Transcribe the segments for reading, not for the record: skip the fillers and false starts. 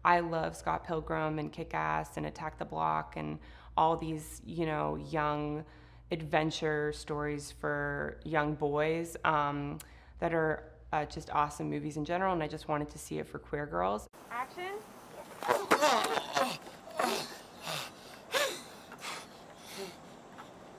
I love Scott Pilgrim and Kick-Ass and Attack the Block and all these, young adventure stories for young boys that are just awesome movies in general, and I just wanted to see it for queer girls. Action.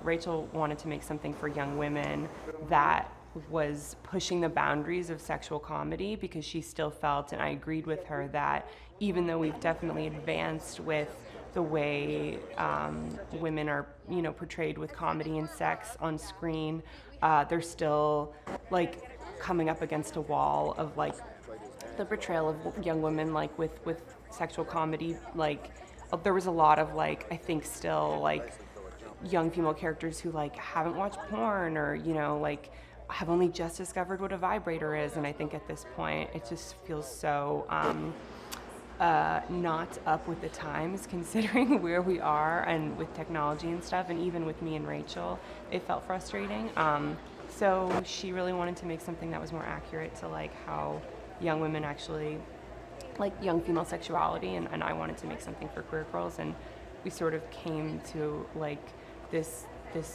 Rachel wanted to make something for young women that was pushing the boundaries of sexual comedy, because she still felt, and I agreed with her, that even though we've definitely advanced with the way women are, portrayed with comedy and sex on screen, they're still coming up against a wall of the portrayal of young women with sexual comedy. There was a lot of I think still young female characters who haven't watched porn, or have only just discovered what a vibrator is, and I think at this point it just feels so not up with the times, considering where we are and with technology and stuff, and even with me and Rachel it felt frustrating. So she really wanted to make something that was more accurate to how young women actually young female sexuality, and I wanted to make something for queer girls, and we sort of came to this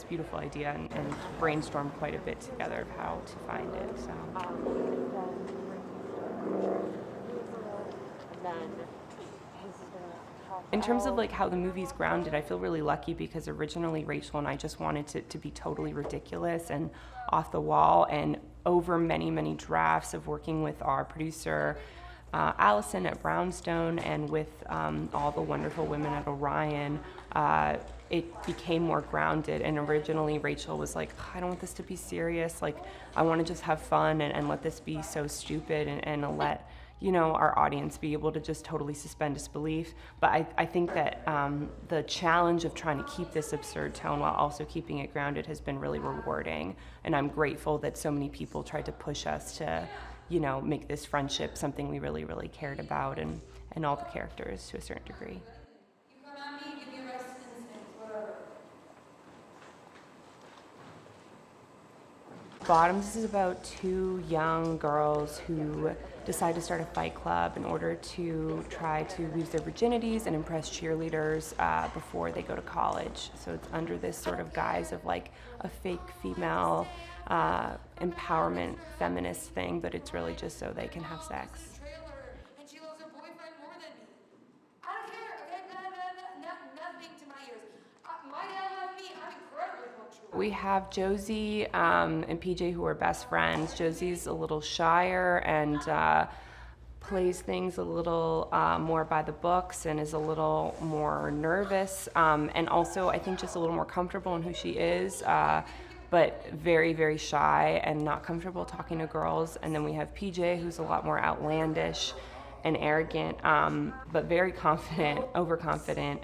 beautiful idea and brainstormed quite a bit together of how to find it. In terms of how the movie's grounded, I feel really lucky, because originally Rachel and I just wanted to be totally ridiculous and off the wall, and over many drafts of working with our producer Allison at Brownstone, and with all the wonderful women at Orion, it became more grounded. And originally Rachel was like, I don't want this to be serious, I want to just have fun and let this be so stupid, and let our audience be able to just totally suspend disbelief. But I think that the challenge of trying to keep this absurd tone while also keeping it grounded has been really rewarding, and I'm grateful that so many people tried to push us to make this friendship something we really cared about, and all the characters to a certain degree. Bottoms is about two young girls who decide to start a fight club in order to try to lose their virginities and impress cheerleaders before they go to college. So it's under this sort of guise of a fake female empowerment feminist thing, but it's really just so they can have sex. We have Josie and PJ, who are best friends. Josie's a little shyer and plays things a little more by the books, and is a little more nervous, and also I think just a little more comfortable in who she is, but very shy and not comfortable talking to girls. And then we have PJ, who's a lot more outlandish and arrogant, but very confident, overconfident,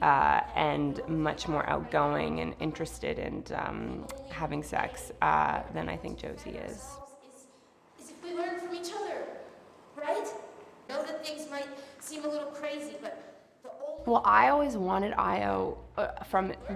and much more outgoing and interested in having sex than I think Josie is. Is if we learn from each other, right? I know that things might seem a little crazy, but well, I always wanted Io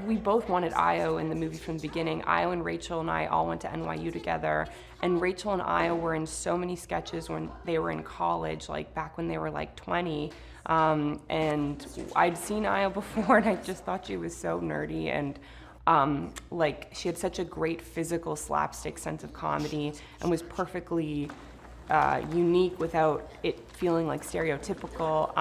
we both wanted Io in the movie from the beginning. Io and Rachel and I all went to NYU together, and Rachel and Io were in so many sketches when they were in college, back when they were 20. And I'd seen Io before, and I just thought she was so nerdy, and she had such a great physical slapstick sense of comedy, and was perfectly unique without it feeling stereotypical,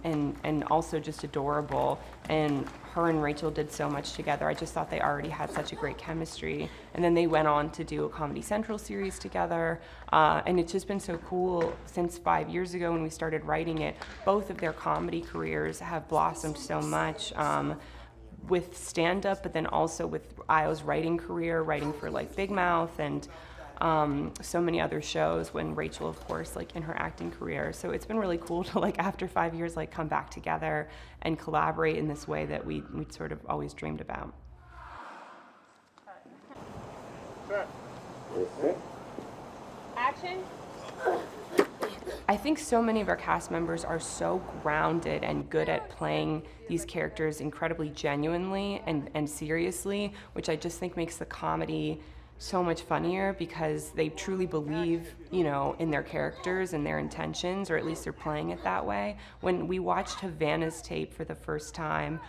and also just adorable. And her and Rachel did so much together. I just thought they already had such a great chemistry. And then they went on to do a Comedy Central series together, and it's just been so cool since 5 years ago when we started writing it. Both of their comedy careers have blossomed so much, with stand-up, but then also with Io's writing career, writing for Big Mouth and so many other shows, when Rachel, of course, in her acting career. So it's been really cool to after 5 years come back together and collaborate in this way that we'd sort of always dreamed about. Action. I think so many of our cast members are so grounded and good at playing these characters incredibly genuinely and seriously, which I just think makes the comedy so much funnier because they truly believe, you know, in their characters and their intentions, or at least they're playing it that way. When we watched Havana's tape for the first time,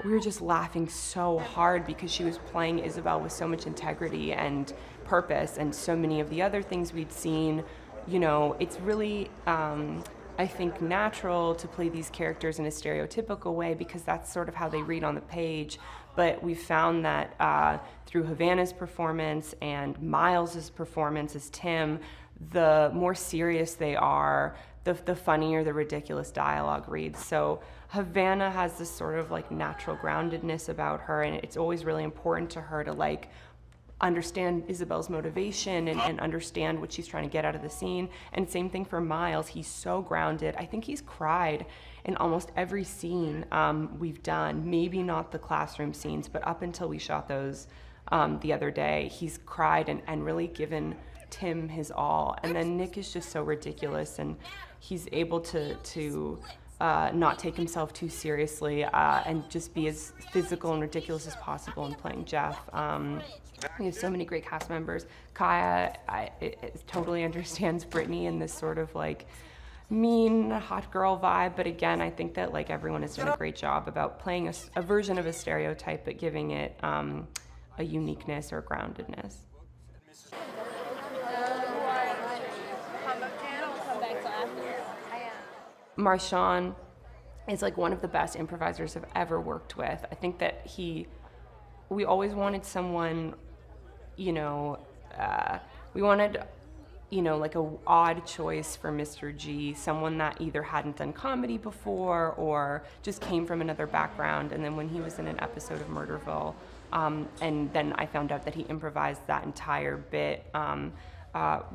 we were just laughing so hard because she was playing Isabel with so much integrity and purpose, and so many of the other things we'd seen, you know, it's really, I think, natural to play these characters in a stereotypical way because that's sort of how they read on the page. But we found that through Havana's performance and Miles's performance as Tim, the more serious they are, the funnier the ridiculous dialogue reads. So Havana has this sort of like natural groundedness about her, and it's always really important to her to like understand Isabel's motivation and understand what she's trying to get out of the scene. And same thing for Miles. He's so grounded. I think he's cried in almost every scene we've done. Maybe not the classroom scenes, but up until we shot those the other day, he's cried and really given Tim his all. And then Nick is just so ridiculous, and he's able to not take himself too seriously and just be as physical and ridiculous as possible in playing Jeff. We have so many great cast members. Kaya totally understands Brittany in this sort of like mean hot girl vibe, but again, I think that like everyone has done a great job about playing a version of a stereotype but giving it a uniqueness or groundedness. Marshawn is like one of the best improvisers I've ever worked with. I think that we always wanted someone, you know, we wanted, you know, like a odd choice for Mr. G, someone that either hadn't done comedy before or just came from another background. And then when he was in an episode of Murderville, and then I found out that he improvised that entire bit,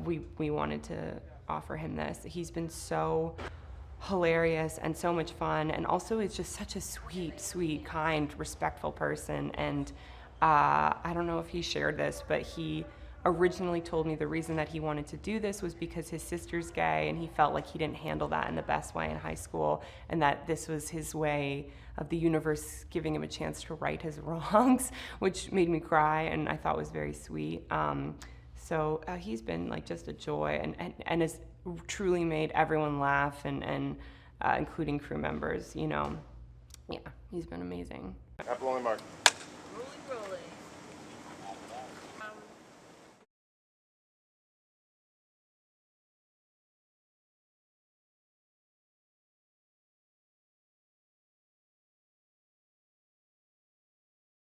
we wanted to offer him this. He's been so hilarious and so much fun, and also is just such a sweet, kind, respectful person. And I don't know if he shared this, but he originally told me the reason that he wanted to do this was because his sister's gay, and he felt like he didn't handle that in the best way in high school, and that this was his way of the universe giving him a chance to right his wrongs, which made me cry and I thought was very sweet. So he's been like just a joy, and has truly made everyone laugh, and including crew members, you know. Yeah, he's been amazing. Apple only mark.